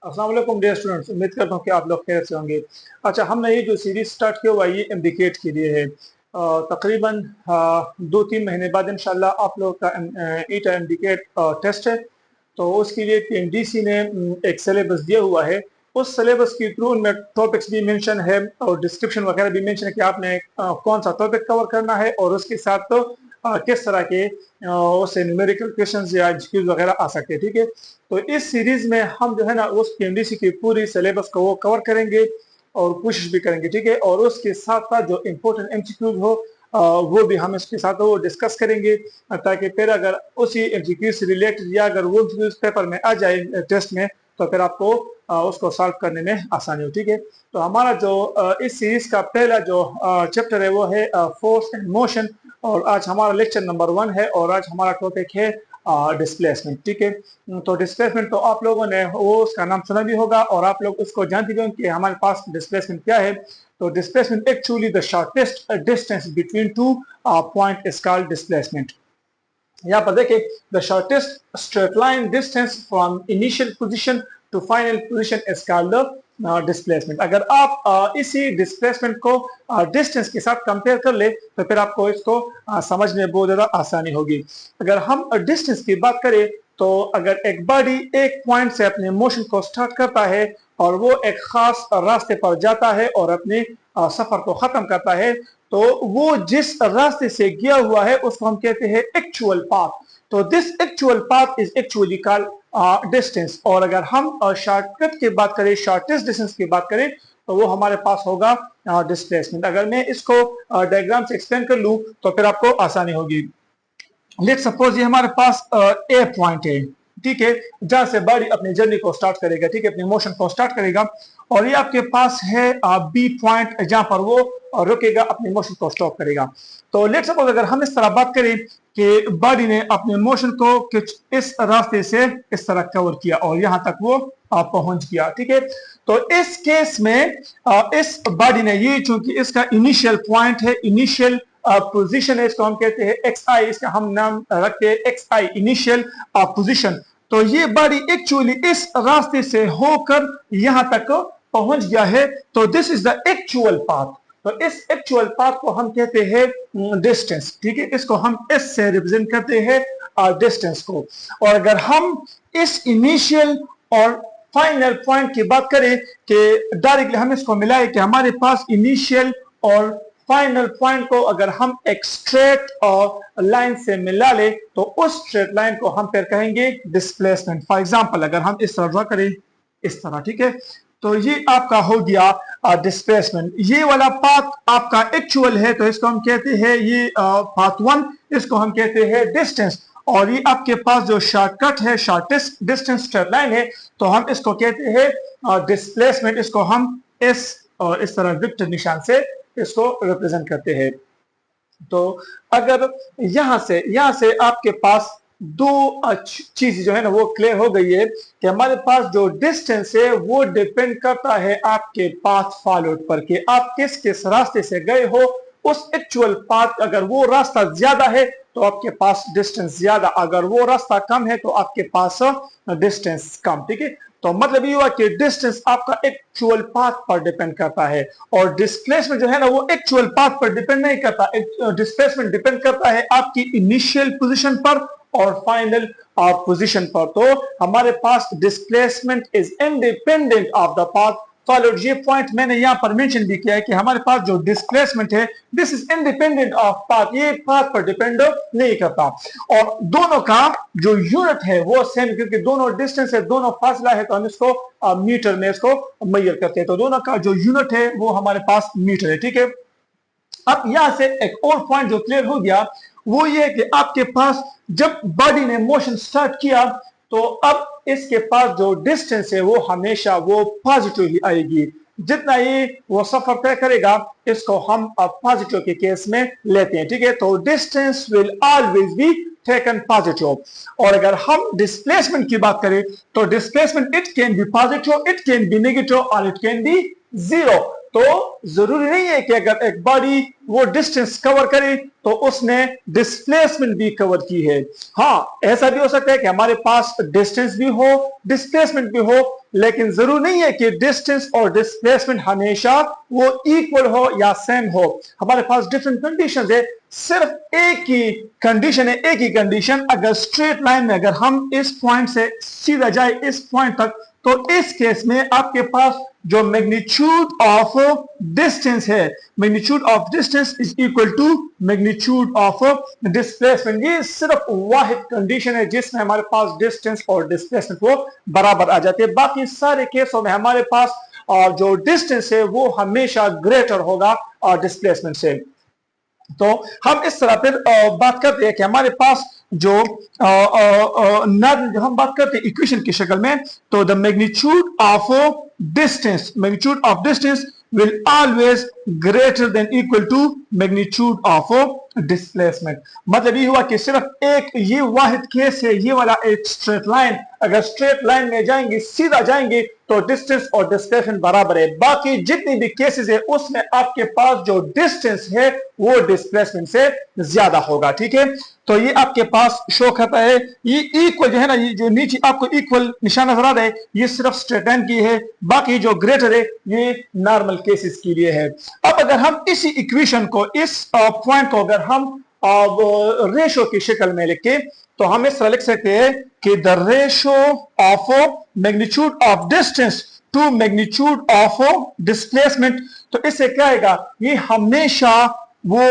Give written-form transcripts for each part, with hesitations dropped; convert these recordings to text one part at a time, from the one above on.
अस्सलाम वालेकुम dear students, उम्मीद करता हूँ कि आप लोग खैर से होंगे। अच्छा, हमने ये जो सीरीज स्टार्ट किया हुआ है ये एमडीकेट के लिए है। तकरीबन 2-3 महीने बाद इंशाल्लाह आप लोग का ईटा एमडीकेट टेस्ट है। तो उसके लिए पीएमडीसी ने एक सिलेबस दिया हुआ है। उस सिलेबस के थ्रू उनमें टॉपिक्स भी मेंशन है और डिस्क्रिप्शन वगैरह भी मेंशन है कि आपने कौन सा टॉपिक कवर करना है और उसके साथ तो किस तरह के उससे न्यूमेरिकल क्वेश्चंस या एमसीक्यूज वगैरह आ सकते हैं। ठीक है, तो इस सीरीज में हम जो है ना उस पीएमडीसी की पूरी सिलेबस को वो कवर करेंगे और कोशिश भी करेंगे। ठीक है, और उसके साथ साथ जो इम्पोर्टेंट एमसीक्यूज हो वो भी हम इसके साथ वो डिस्कस करेंगे, ताकि फिर अगर उसी एमसीक्यू से रिलेटेड या अगर वो पेपर में आ जाए टेस्ट में तो फिर आपको उसको सॉल्व करने में आसानी हो। ठीक है, तो हमारा जो इस सीरीज का पहला जो चैप्टर है वो है फोर्स एंड मोशन, और आज हमारा लेक्चर नंबर 1 है और आज हमारा टॉपिक है डिस्प्लेसमेंट। ठीक है, तो डिस्प्लेसमेंट तो आप लोगों ने वो उसका नाम सुना भी होगा और आप लोग उसको जानते भी होंगे कि हमारे पास डिस्प्लेसमेंट क्या है। तो displacement actually the shortest distance between two point is called displacement. यहाँ पर देखिए, the shortest straight line distance from initial position to final position is called the displacement. अगर आप इसी डिस्प्लेसमेंट को डिस्टेंस के साथ कंपेयर कर ले तो फिर आपको इसको समझने में बहुत ज्यादा आसानी होगी। अगर हम डिस्टेंस की बात करें तो अगर एक बॉडी एक पॉइंट से अपने मोशन को स्टार्ट करता है और वो एक खास रास्ते पर जाता है और अपने सफर को खत्म करता है, तो वो जिस रास्ते से गया हुआ है उसको हम कहते हैं एक्चुअल पाथ। तो this actual path is actually called distance. और अगर हम शॉर्टकट की बात करें, शॉर्टेस्ट डिस्टेंस की बात करें, तो वो हमारे पास होगा डिस्प्लेसमेंट। अगर मैं इसको डायग्राम से एक्सप्लेन कर लूं तो फिर आपको आसानी होगी। लेट सपोज ये हमारे पास ए पॉइंट है, ठीक है, जहां से बॉडी अपनी जर्नी को स्टार्ट करेगा, ठीक है, अपने मोशन को स्टार्ट करेगा, और ये आपके पास है बी पॉइंट जहां पर वो रुकेगा, अपने मोशन को स्टॉप करेगा। तो लेट सपोज अगर हम इस तरह बात करें कि बॉडी ने अपने मोशन को कुछ इस रास्ते से इस तरह कवर किया और यहां तक वो पहुंच गया। ठीक है, तो इस केस में इस बॉडी ने, ये चूंकि इसका इनिशियल पॉइंट है, इनिशियल पोजीशन है, इसको हम कहते हैं एक्स आई, इसका हम नाम रखते हैं एक्स आई, इनिशियल पोजीशन। तो ये बॉडी एक्चुअली इस रास्ते से होकर यहां तक पहुंच गया है, तो this is the actual path. तो इस एक्चुअल पाथ को हम कहते हैं डिस्टेंस। ठीक है, इसको हम एस से रिप्रेजेंट करते हैं डिस्टेंस को। और अगर हम इस इनिशियल और फाइनल पॉइंट की बात करें कि डायरेक्टली हम इसको मिलाए कि हमारे पास इनिशियल और फाइनल पॉइंट को अगर हम एक स्ट्रेट और लाइन से मिला ले तो उस स्ट्रेट लाइन को हम फिर कहेंगे डिस्प्लेसमेंट। फॉर एग्जांपल अगर हम इस तरह ड्रा करें, इस तरह, ठीक है, तो ये आपका हो गया डिस्प्लेसमेंट। ये वाला पाथ आपका एक्चुअल है तो इसको हम कहते हैं ये पाथ 1, इसको हम कहते हैं डिस्टेंस। और ये आपके पास जो शॉर्टकट है, शॉर्टेस्ट डिस्टेंस स्ट्रेट लाइन है, तो हम इसको कहते हैं डिस्प्लेसमेंट। इसको हम इस और इस तरह विक्टर निशान से इसको रिप्रेजेंट करते हैं। तो अगर यहां से आपके पास दो चीज जो है ना वो क्लियर हो गई है कि हमारे पास जो डिस्टेंस है वो डिपेंड करता है आपके पाथ फॉलोड पर, कि आप किस किस रास्ते से गए हो। उस एक्चुअल पाथ, अगर वो रास्ता ज्यादा है तो आपके पास डिस्टेंस ज्यादा, अगर वो रास्ता कम है तो आपके पास डिस्टेंस कम। ठीक है, तो मतलब ये हुआ कि डिस्टेंस आपका एक्चुअल पाथ पर डिपेंड करता है और डिस्प्लेसमेंट जो है ना वो एक्चुअल पाथ पर डिपेंड नहीं करता। डिस्प्लेसमेंट डिपेंड करता है आपकी इनिशियल पोजीशन पर और फाइनल पोजीशन पर। तो हमारे पास displacement is independent of the path followed. ये पॉइंट मैंने यहां पर मेंशन भी किया है कि हमारे पास जो डिस्प्लेसमेंट है this is independent of path, ये पाथ पर डिपेंड नहीं करता। और दोनों का जो यूनिट है वो सेम, क्योंकि दोनों डिस्टेंस है, दोनों फासला है, तो हम इसको मीटर में इसको मेजर करते हैं। तो दोनों का जो यूनिट है वो हमारे पास मीटर है। ठीक है, अब यहां से एक और पॉइंट जो क्लियर हो गया वो ये कि आपके पास जब बॉडी ने मोशन स्टार्ट किया तो अब इसके पास जो डिस्टेंस है वो हमेशा वो पॉजिटिव ही आएगी। जितना ही वो सफर तय करेगा इसको हम पॉजिटिव के केस में लेते हैं। ठीक है, तो distance will always be taken positive. और अगर हम डिस्प्लेसमेंट की बात करें तो displacement it can be positive, it can be negative और इट कैन बी जीरो। तो जरूरी नहीं है कि अगर एक बॉडी वो डिस्टेंस कवर करी तो उसने डिस्प्लेसमेंट भी कवर की है। हाँ, ऐसा भी हो सकता है कि हमारे पास डिस्टेंस भी हो, डिस्प्लेसमेंट भी हो, लेकिन जरूर नहीं है कि डिस्टेंस और डिस्प्लेसमेंट हमेशा वो इक्वल हो या सेम हो। हमारे पास डिफरेंट कंडीशंस है, सिर्फ एक ही कंडीशन है, एक ही कंडीशन, अगर स्ट्रेट लाइन में अगर हम इस पॉइंट से सीधा जाए इस पॉइंट तक, तो इस केस में आपके पास जो मैग्नीट्यूड ऑफ डिस्टेंस है, magnitude of distance is equal to magnitude of displacement. ये सिर्फ वाहिद कंडीशन है जिसमें हमारे पास डिस्टेंस और डिस्प्लेसमेंट वो बराबर आ जाते हैं। बाकी सारे केसों में हमारे पास जो डिस्टेंस है वो हमेशा ग्रेटर होगा डिस्प्लेसमेंट से। तो हम इस तरह फिर बात करते हैं कि हमारे पास जो हम बात करते हैं इक्वेशन की शक्ल में, तो the magnitude of distance will always greater than equal to magnitude of displacement। मतलब ये हुआ कि सिर्फ एक ये वाहिद केस है, ये वाला एक स्ट्रेट लाइन, अगर स्ट्रेट लाइन में जाएंगे सीधा जाएंगे तो डिस्टेंस और डिस्प्लेसमेंट बराबर है। बाकी जितनी भी केसेस है उसमें आपके पास जो डिस्टेंस है वो डिस्प्लेसमेंट से ज्यादा होगा। ठीक है, तो ये आपके पास शो करता है, ये इक्वल जो है ना, ये जो नीचे आपको इक्वल निशान नजर आ रहा है ये सिर्फ स्ट्रेट लाइन की है, बाकी जो ग्रेटर है ये नॉर्मल केसेस के लिए है। अब अगर हम इसी इक्वेशन को, इस पॉइंट को अगर हम रेशो की शक्ल में लिखे तो हम इस तरह लिख सकते हैं कि the ratio of magnitude of distance to magnitude of displacement. तो इससे क्या आएगा, ये हमेशा वो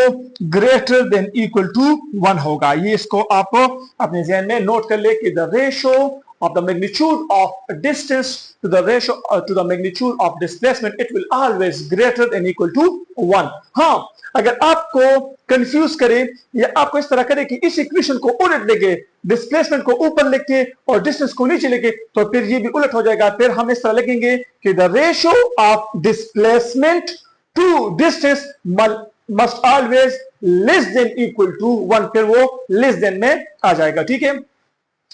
ग्रेटर देन इक्वल टू 1 होगा। ये इसको आप अपने ज़हन में नोट कर ले कि the ratio of the magnitude of distance to the ratio to the magnitude of displacement, it will always greater than equal to 1। हाँ, अगर आपको कंफ्यूज करे या आपको इस तरह करे कि इस इक्वेशन को उलट लेके, डिस्प्लेसमेंट को ऊपर लिखे और डिस्टेंस को नीचे लिखे, तो फिर ये भी उलट हो जाएगा। फिर हम इस तरह लिखेंगे कि the ratio of displacement to distance must always less than equal to 1, फिर वो लेस देन में आ जाएगा। ठीक है,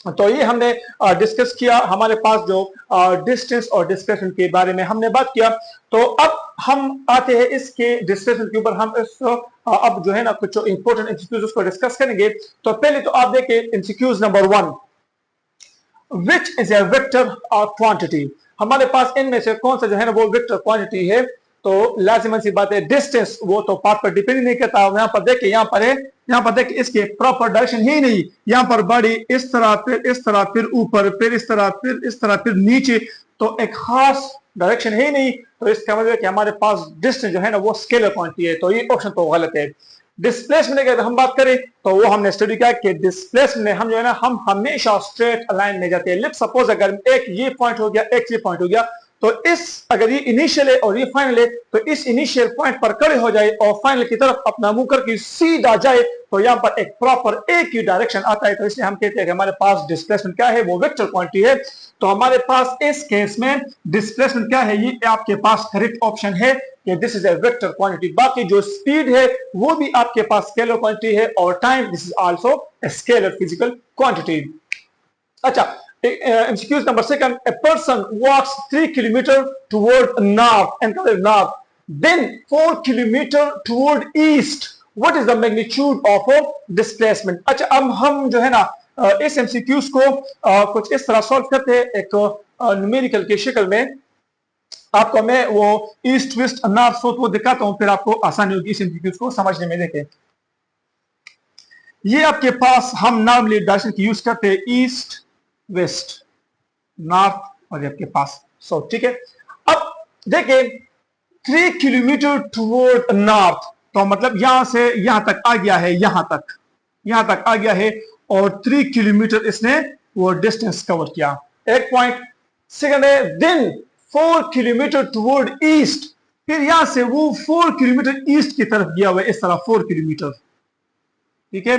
तो ये हमने डिस्कस किया, हमारे पास जो डिस्टेंस और डिस्प्लेसमेंट के बारे में हमने बात किया। तो अब हम आते हैं इसके डिस्प्लेसमेंट के ऊपर, हम इस अब जो है ना कुछ इंपॉर्टेंट एमसीक्यूज उसको डिस्कस करेंगे। तो पहले तो आप देखिए MCQs number 1, which is a vector quantity. हमारे पास इनमें से कौन सा जो है ना वो वेक्टर क्वांटिटी है। तो लाजिमन सी बात है, डिस्टेंस वो तो पाथ पर डिपेंड नहीं करता। यहाँ पर देखिए, यहाँ पर है, यहाँ पर देखिए इसके प्रॉपर डायरेक्शन ही नहीं, यहाँ पर बड़ी इस तरह, फिर इस तरह, फिर ऊपर, फिर इस तरह, फिर इस तरह, फिर नीचे, तो एक खास डायरेक्शन ही नहीं। तो इसका मतलब है कि हमारे पास डिस्टेंस जो है ना वो स्केलर क्वांटिटी है, तो ये ऑप्शन तो गलत है। डिस्प्लेसमेंट की अगर हम बात करें तो वो हमने स्टडी किया कि डिस्प्लेसमेंट में हम जो है ना हम हमेशा स्ट्रेट लाइन में जाते हैं। लेट्स सपोज अगर एक ये पॉइंट हो गया, एक ये पॉइंट हो गया, तो इस अगर ये इनिशियल है और ये फाइनल है, तो इस इनिशियल पॉइंट पर खड़े हो जाए और फाइनल की तरफ अपना मुंह करके सीधा जाए, तो यहाँ पर एक प्रॉपर एक ही डायरेक्शन आता है। तो इसलिए हम कहते हैं कि हमारे पास डिस्प्लेसमेंट क्या है, वो वेक्टर क्वांटिटी है। तो हमारे पास इस केस में डिस्प्लेसमेंट क्या है, ये आपके पास करेक्ट ऑप्शन है कि this is a vector quantity. बाकी जो स्पीड है वो भी आपके पास स्केलर क्वांटिटी है, और time this is also a scalar physical quantity. अच्छा, MCQs number 2, a person walks 3 kilometers toward north and north, then 4 kilometers toward east. What is the magnitude of displacement? अच्छा, अब हम जो है ना इस MCQs को कुछ इस तरह सॉल्व करते हैं, एक न्यूमेरिकल की शक्ल में। आपको मैं वो ईस्ट वेस्ट नॉर्थ साउथ वो दिखाता हूँ, फिर आपको आसानी होगी इस MCQs को समझने में। देखें, ये आपके पास हम नॉर्मली डायरेक्शन की यूज करते हैं, ईस्ट वेस्ट नॉर्थ और आपके पास साउथ। ठीक है, अब देखिए 3 किलोमीटर टुवर्ड नॉर्थ, तो मतलब यहां से यहां तक आ गया है, यहां तक आ गया है, और 3 किलोमीटर इसने वो डिस्टेंस कवर किया, एक पॉइंट। सेकंड है, देन 4 किलोमीटर टुवर्ड ईस्ट, फिर यहां से वो 4 किलोमीटर ईस्ट की तरफ गया हुआ है, इस तरह 4 किलोमीटर। ठीक है,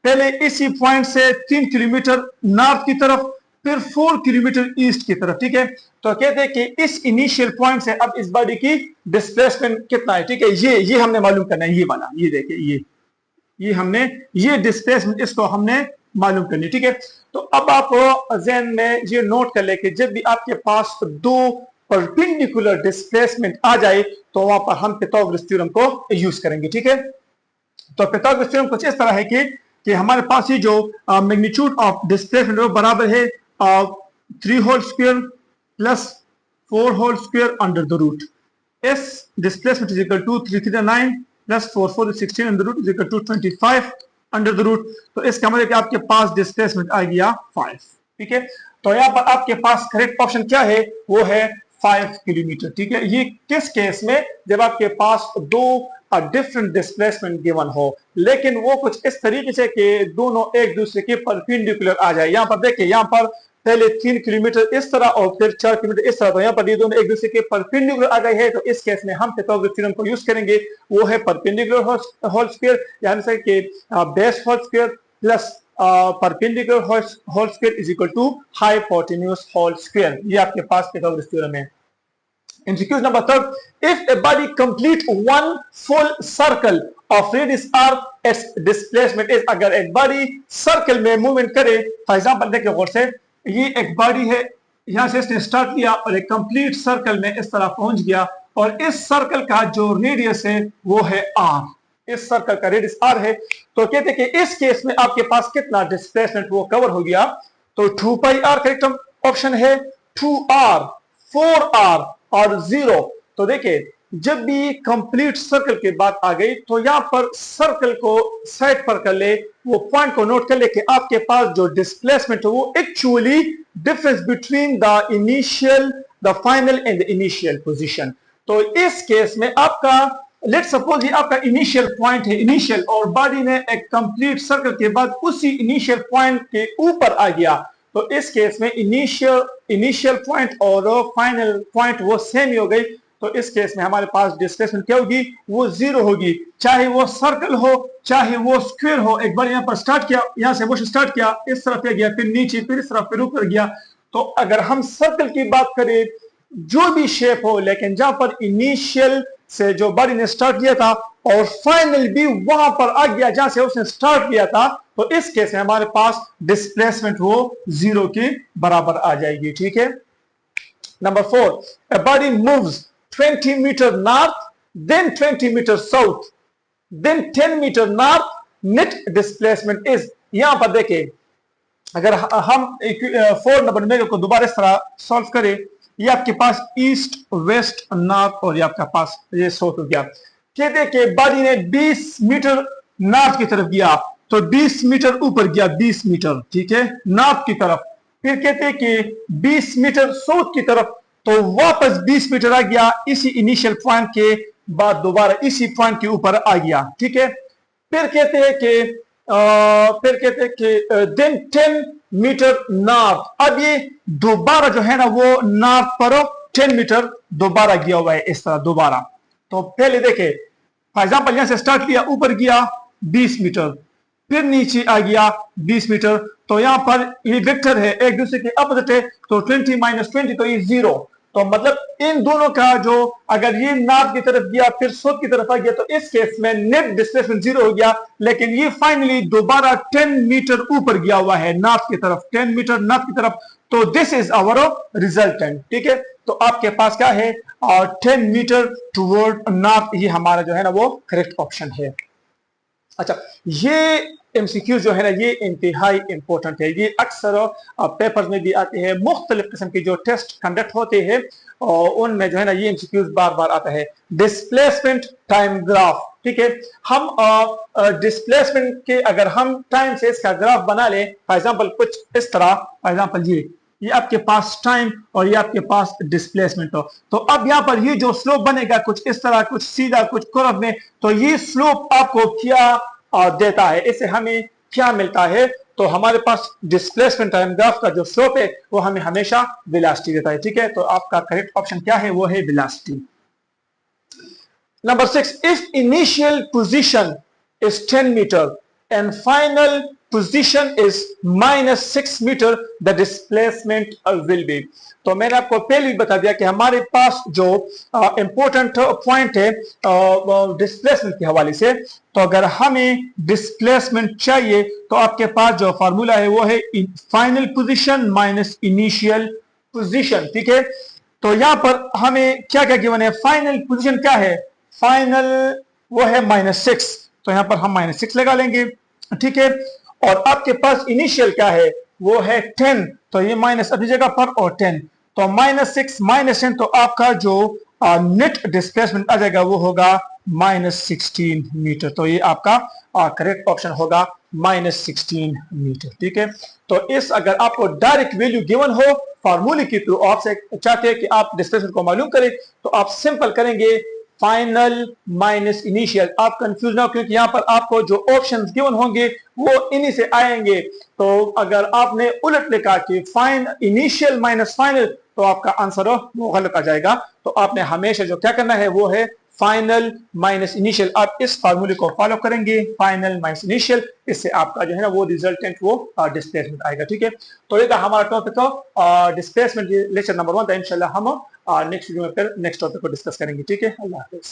पहले इसी पॉइंट से 3 किलोमीटर नॉर्थ की तरफ, फिर 4 किलोमीटर ईस्ट की तरफ। ठीक है, तो कहते हैं कि इस इनिशियल पॉइंट से अब इस बॉडी की डिस्प्लेसमेंट कितना है। ठीक है, ये हमने मालूम करना है, ये वाला, ये देखिए, ये हमने ये डिस्प्लेसमेंट इसको हमने मालूम करनी। ठीक है, तो अब आप ज़हन में ये नोट कर ले कि जब भी आपके पास दो परपेंडिकुलर डिस्प्लेसमेंट आ जाए तो वहां पर हम पाइथागोरस थ्योरम को यूज करेंगे। ठीक है, तो पाइथागोरस थ्योरम कुछ इस तरह है कि हमारे पास ही जो मैग्नीट्यूड ऑफ डिस्प्लेसमेंट वो बराबर है 3 whole square plus 4 whole square under the root s displacement is equal to 339 plus 4 is 16 under root is equal to 25 under the root. तो इसका मतलब कि आपके पास डिस्प्लेसमेंट आ गया 5। ठीक है, तो यहाँ पर आपके पास करेक्ट ऑप्शन क्या है, वो है 5 किलोमीटर। ठीक है, ये किस केस में, जब आपके पास दो डिफरेंट डिस्प्लेसमेंट गिवन हो, लेकिन वो कुछ इस तरीके से कि दोनों एक दूसरे के परपेंडिकुलर आ जाए। यहाँ पर देखिए, यहाँ पर पहले 3 किलोमीटर इस तरह और फिर 4 किलोमीटर इस तरह, तो यहाँ पर ये दोनों एक दूसरे के परपेंडिकुलर आ गए हैं। तो इस केस में हम पाइथागोरस थ्योरम को यूज करेंगे, वो है परपेंडिकुलर होल स्क्वायर, यानी से कि base whole square plus perpendicular whole square is equal to hypotenuse whole square. ये आपके पास पाइथागोरस थ्योरम है। MCQ number 3, if a body complete one full circle of radius r, its displacement is, अगर एक body circle में movement करे, for example देखिए गौर से, ये एक बॉडी है, यहां से इसने स्टार्ट किया और एक कंप्लीट सर्कल में इस तरह पहुंच गया, और इस सर्कल का जो रेडियस है वो है r, इस सर्कल का रेडियस r है। तो कहते हैं कि इस केस में आपके पास कितना डिस्प्लेसमेंट वो कवर हो गया, तो 2 पाई r करेक्ट ऑप्शन है, 2r, 4r और 0। तो देखिए, जब भी कंप्लीट सर्कल की बात आ गई तो यहां पर सर्कल को साइड पर कर ले, वो पॉइंट को नोट कर ले कि आपके पास जो डिस्प्लेसमेंट है वो actually difference between the initial, the final and the initial position. तो इस केस में आपका, लेट सपोज ये आपका इनिशियल पॉइंट है, इनिशियल, और बॉडी ने एक कंप्लीट सर्कल के बाद उसी इनिशियल पॉइंट के ऊपर आ गया, तो इस केस में इनिशियल पॉइंट और फाइनल पॉइंट वो सेम ही हो गई। तो इस केस में हमारे पास डिस्प्लेसमेंट क्या होगी, वो 0 होगी, चाहे वो सर्कल हो चाहे वो स्क्वायर हो। एक बार यहाँ पर स्टार्ट किया, यहाँ से मोशन स्टार्ट किया, इस तरफ गया, फिर नीचे, फिर इस तरफ, फिर ऊपर गया। तो अगर हम सर्कल की बात करें, जो भी शेप हो, लेकिन जहां पर इनिशियल से जो बॉडी ने स्टार्ट किया था और फाइनल भी वहां पर आ गया जहां से उसने स्टार्ट किया था, तो इस केस में हमारे पास डिस्प्लेसमेंट वो 0 के बराबर आ जाएगी। ठीक है, number 4, a body moves 20 meter north, then 20 meter south, then 10 meter north, net displacement is, यहां पर देखें, अगर हम 4 नंबर में को दोबारा इस तरह सॉल्व करें, ये आपके पास ईस्ट, वेस्ट, नॉर्थ और ये आपका पास ये साउथ हो गया। कहते हैं कि बॉडी ने 20 मीटर नॉर्थ की तरफ गया, तो 20 मीटर ऊपर गया, 20 मीटर, ठीक है, नॉर्थ की तरफ। फिर कहते हैं कि 20 मीटर साउथ की तरफ, तो वापस 20 मीटर आ गया, इसी इनिशियल पॉइंट के बाद दोबारा इसी पॉइंट के ऊपर आ गया। ठीक है, फिर कहते हैं कि देन 10 मीटर नॉर्थ, अब ये दोबारा जो है ना वो नॉर्थ पर 10 मीटर दोबारा गया हुआ है, इस तरह दोबारा। तो पहले देखे, फॉर एग्जाम्पल यहां से स्टार्ट किया, ऊपर गया 20 मीटर, फिर नीचे आ गया 20 मीटर, तो यहां पर ये वेक्टर है, एक दूसरे के अपोजिट है, तो 20 माइनस 20, तो ये 0। तो मतलब इन दोनों का जो, अगर ये नॉर्थ की तरफ गया फिर साउथ की तरफ आ गया, तो इस केस में नेट डिस्प्लेसमेंट 0 हो गया, लेकिन ये फाइनली दोबारा 10 मीटर ऊपर गया हुआ है नॉर्थ की तरफ, 10 मीटर नॉर्थ की तरफ। तो दिस इज आवर रिजल्टेंट। ठीक है, तो आपके पास क्या है, 10 मीटर टुवर्ड नॉर्थ, ये हमारा जो है ना वो करेक्ट ऑप्शन है। अच्छा, ये MCQ जो है ना ये इंतहाई इंपॉर्टेंट है, ये अक्सर पेपर्स में भी आते हैं, मुख्तलिफ किस्म के जो टेस्ट कंडक्ट होते हैं और उनमें जो है ना ये MCQ बार बार आता है। डिस्प्लेसमेंट टाइम ग्राफ, ठीक है, हम डिस्प्लेसमेंट के अगर हम टाइम से इसका ग्राफ बना ले, फॉर एग्जाम्पल कुछ इस तरह, फॉर एग्जाम्पल ये आपके पास टाइम और ये आपके पास डिस्प्लेसमेंट हो, तो अब यहाँ पर ये जो स्लोप बनेगा कुछ इस तरह, कुछ सीधा, कुछ कर्व में, तो ये स्लोप आपको क्या देता है, इससे हमें क्या मिलता है, तो हमारे पास डिस्प्लेसमेंट टाइम ग्राफ का जो स्लोप है वो हमें हमेशा वेलोसिटी देता है। ठीक है, तो आपका करेक्ट ऑप्शन क्या है, वो है velocity. Number 6, if initial position is 10 metre and final position is -6 metre, the displacement will be। तो मैंने आपको पहले ही बता दिया कि हमारे पास जो इंपॉर्टेंट पॉइंट है डिस्प्लेसमेंट के हवाले से, तो अगर हमें डिस्प्लेसमेंट चाहिए तो आपके पास जो फार्मूला है वो है final position minus initial position. ठीक है, तो यहाँ पर हमें क्या क्या गिवन है, फाइनल पोजीशन क्या है, फाइनल वो है -6, तो यहाँ पर हम -6 लगा लेंगे, ठीक है। और आपके पास इनिशियल क्या है, वो है 10, तो ये माइनस अपनी जगह पर और 10, तो -6 -10, तो आपका जो नेट डिस्प्लेसमेंट आ जाएगा वो होगा -16 मीटर, तो ये आपका करेक्ट ऑप्शन होगा -16 मीटर, ठीक है। तो इस अगर आपको डायरेक्ट वैल्यू गिवन हो फार्मूले के थ्रू, आपसे चाहते हैं कि आप डिस्प्लेसमेंट को मालूम करें, तो आप सिंपल करेंगे फाइनल माइनस इनिशियल, आप कंफ्यूज ना हो, क्योंकि यहां पर आपको जो ऑप्शंस गिवन होंगे वो इन्हीं से आएंगे। तो अगर आपने उलट लिखा कि फाइन इनिशियल माइनस फाइनल, तो आपका आंसर वो गलत आ जाएगा। तो आपने हमेशा जो क्या करना है वो है फाइनल माइनस इनिशियल, आप इस फार्मूले को फॉलो करेंगे, फाइनल माइनस इनिशियल, इससे आपका जो है ना वो रिजल्टेंट वो डिस्प्लेसमेंट आएगा, ठीक है। तो ये था हमारा टॉपिक डिस्प्लेसमेंट लेक्चर नंबर 1 था। इंशाल्लाह हम नेक्स्ट वीडियो में फिर नेक्स्ट टॉपिक को डिस्कस करेंगे, ठीक है। अल्लाह हाफिज।